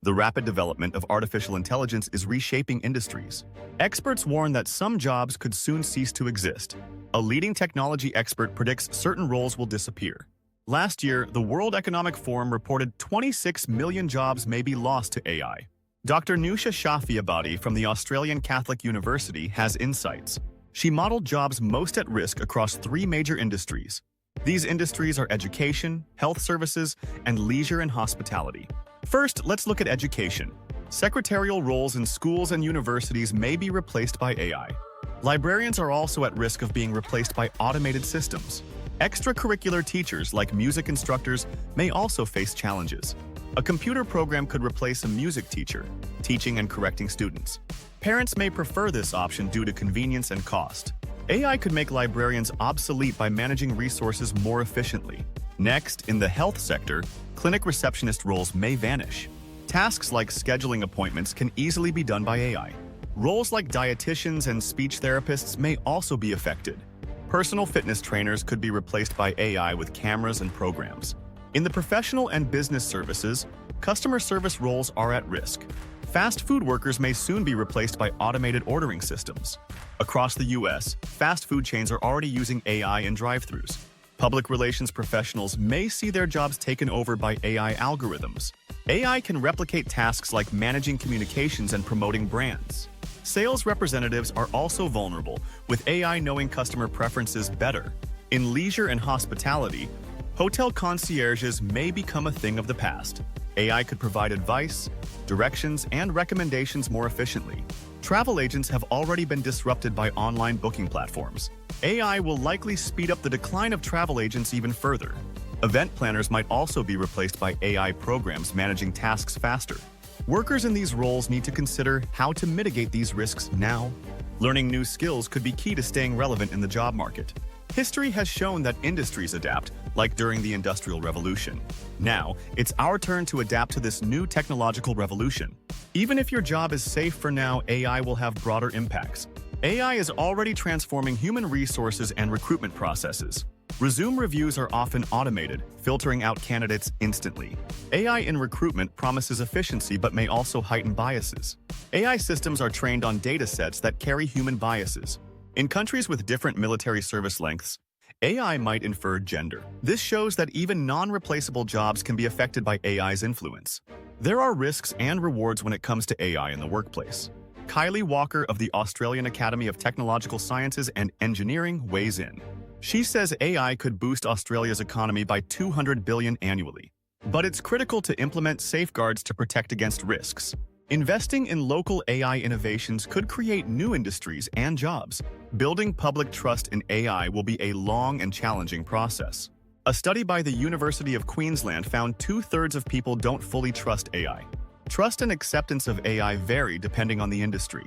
The rapid development of artificial intelligence is reshaping industries. Experts warn that some jobs could soon cease to exist. A leading technology expert predicts certain roles will disappear. Last year, the World Economic Forum reported 26 million jobs may be lost to AI. Dr. Nusha Shafiabadi from the Australian Catholic University has insights. She modeled jobs most at risk across 3 major industries. These industries are education, health services, and leisure and hospitality. First, let's look at education. Secretarial roles in schools and universities may be replaced by AI. Librarians are also at risk of being replaced by automated systems. Extracurricular teachers, like music instructors, may also face challenges. A computer program could replace a music teacher, teaching and correcting students. Parents may prefer this option due to convenience and cost. AI could make librarians obsolete by managing resources more efficiently. Next, in the health sector, clinic receptionist roles may vanish. Tasks like scheduling appointments can easily be done by AI. Roles like dietitians and speech therapists may also be affected. Personal fitness trainers could be replaced by AI with cameras and programs. In the professional and business services, customer service roles are at risk. Fast food workers may soon be replaced by automated ordering systems. Across the U.S., fast food chains are already using AI in drive-thrus. Public relations professionals may see their jobs taken over by AI algorithms. AI can replicate tasks like managing communications and promoting brands. Sales representatives are also vulnerable, with AI knowing customer preferences better. In leisure and hospitality, hotel concierges may become a thing of the past. AI could provide advice, directions, and recommendations more efficiently. Travel agents have already been disrupted by online booking platforms. AI will likely speed up the decline of travel agents even further. Event planners might also be replaced by AI programs managing tasks faster. Workers in these roles need to consider how to mitigate these risks now. Learning new skills could be key to staying relevant in the job market. History has shown that industries adapt, like during the Industrial Revolution. Now, it's our turn to adapt to this new technological revolution. Even if your job is safe for now, AI will have broader impacts. AI is already transforming human resources and recruitment processes. Resume reviews are often automated, filtering out candidates instantly. AI in recruitment promises efficiency but may also heighten biases. AI systems are trained on data sets that carry human biases. In countries with different military service lengths, AI might infer gender. This shows that even non-replaceable jobs can be affected by AI's influence. There are risks and rewards when it comes to AI in the workplace. Kylie Walker of the Australian Academy of Technological Sciences and Engineering weighs in. She says AI could boost Australia's economy by $200 billion annually. But it's critical to implement safeguards to protect against risks. Investing in local AI innovations could create new industries and jobs. Building public trust in AI will be a long and challenging process. A study by the University of Queensland found 2/3 of people don't fully trust AI. Trust and acceptance of AI vary depending on the industry.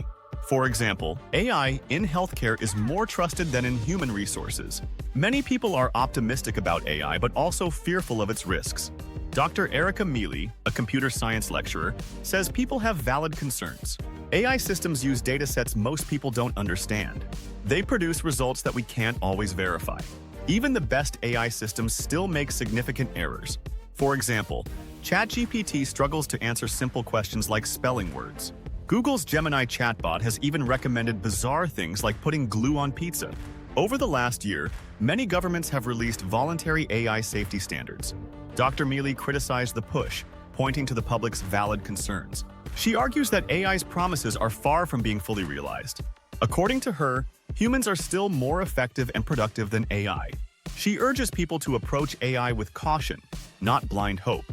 For example, AI in healthcare is more trusted than in human resources. Many people are optimistic about AI but also fearful of its risks. Dr. Erica Mealy, a computer science lecturer, says people have valid concerns. AI systems use datasets most people don't understand. They produce results that we can't always verify. Even the best AI systems still make significant errors. For example, ChatGPT struggles to answer simple questions like spelling words. Google's Gemini chatbot has even recommended bizarre things like putting glue on pizza. Over the last year, many governments have released voluntary AI safety standards. Dr. Mealy criticized the push, pointing to the public's valid concerns. She argues that AI's promises are far from being fully realized. According to her, humans are still more effective and productive than AI. She urges people to approach AI with caution, not blind hope.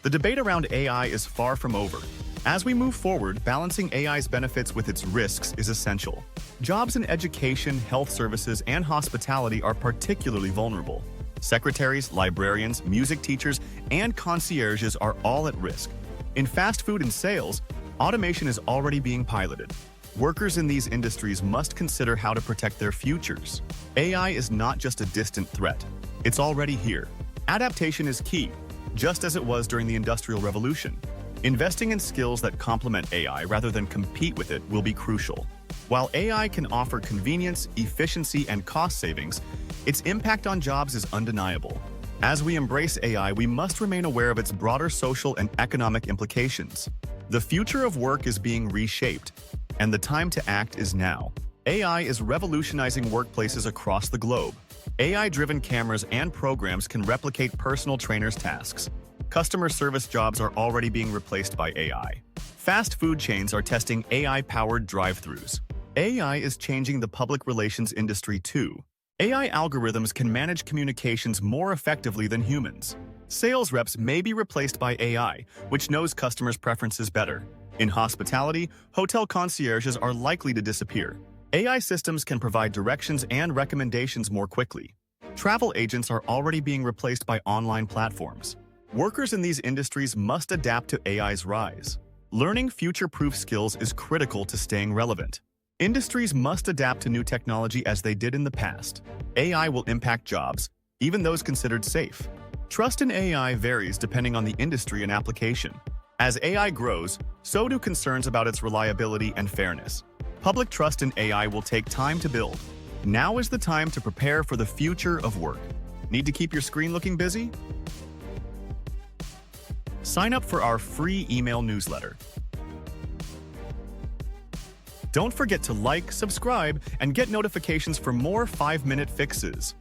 The debate around AI is far from over. As we move forward, balancing AI's benefits with its risks is essential. Jobs in education, health services, and hospitality are particularly vulnerable. Secretaries, librarians, music teachers, and concierges are all at risk. In fast food and sales, automation is already being piloted. Workers in these industries must consider how to protect their futures. AI is not just a distant threat. It's already here. Adaptation is key, just as it was during the Industrial Revolution. Investing in skills that complement AI rather than compete with it will be crucial. While AI can offer convenience, efficiency, and cost savings, its impact on jobs is undeniable. As we embrace AI, we must remain aware of its broader social and economic implications. The future of work is being reshaped, and the time to act is now. AI is revolutionizing workplaces across the globe. AI-driven cameras and programs can replicate personal trainers' tasks. Customer service jobs are already being replaced by AI. Fast food chains are testing AI-powered drive-thrus. AI is changing the public relations industry too. AI algorithms can manage communications more effectively than humans. Sales reps may be replaced by AI, which knows customers' preferences better. In hospitality, hotel concierges are likely to disappear. AI systems can provide directions and recommendations more quickly. Travel agents are already being replaced by online platforms. Workers in these industries must adapt to AI's rise. Learning future-proof skills is critical to staying relevant. Industries must adapt to new technology as they did in the past. AI will impact jobs, even those considered safe. Trust in AI varies depending on the industry and application. As AI grows, so do concerns about its reliability and fairness. Public trust in AI will take time to build. Now is the time to prepare for the future of work. Need to keep your screen looking busy? Sign up for our free email newsletter. Don't forget to like, subscribe, and get notifications for more 5-minute fixes.